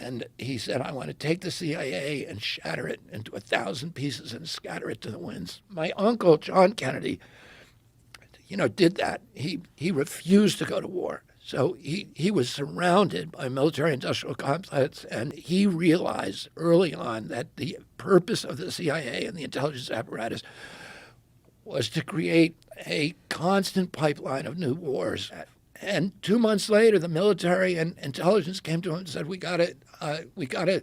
And he said, I want to take the CIA and shatter it into 1,000 pieces and scatter it to the winds. My uncle, John Kennedy, did that. He refused to go to war. So he was surrounded by military-industrial complex, and he realized early on that the purpose of the CIA and the intelligence apparatus was to create a constant pipeline of new wars. And 2 months later, the military and intelligence came to him and said, "We got to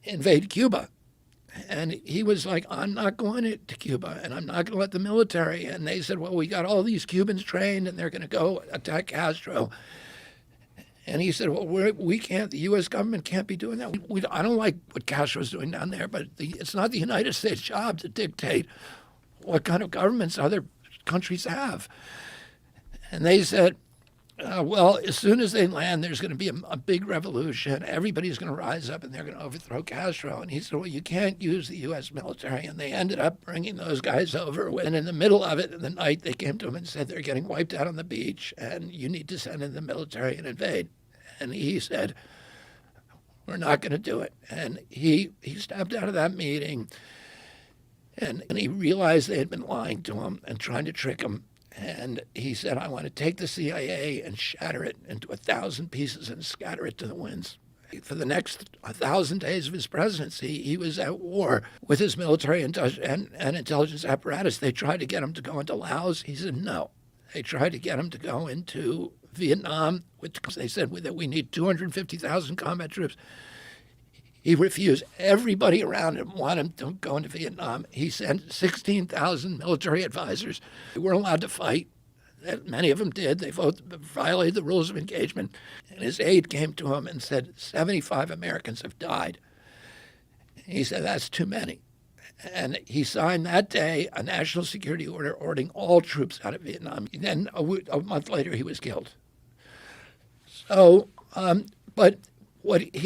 invade Cuba." And he was like, "I'm not going to Cuba, and I'm not going to let the military." And they said, "Well, we got all these Cubans trained, and they're going to go attack Castro." And he said, "Well, we can't. The U.S. government can't be doing that. I don't like what Castro's doing down there, but it's not the United States' job to dictate what kind of governments other countries have." And they said, well, as soon as they land, there's going to be a big revolution. Everybody's going to rise up, and they're going to overthrow Castro. And he said, well, you can't use the U.S. military. And they ended up bringing those guys over. And in the middle of it, in the night, they came to him and said, they're getting wiped out on the beach, and you need to send in the military and invade. And he said, we're not going to do it. And he stepped out of that meeting, and he realized they had been lying to him and trying to trick him. And he said, I want to take the CIA and shatter it into 1,000 pieces and scatter it to the winds. For the next 1,000 days of his presidency, he was at war with his military and intelligence apparatus. They tried to get him to go into Laos. He said no. They tried to get him to go into Vietnam, which they said that we need 250,000 combat troops. He refused. Everybody around him wanted him to go into Vietnam. He sent 16,000 military advisors. They weren't allowed to fight. Many of them did. They violated the rules of engagement. And his aide came to him and said, 75 Americans have died. He said, that's too many. And he signed that day a national security order ordering all troops out of Vietnam. Then a month later, he was killed. So, but what he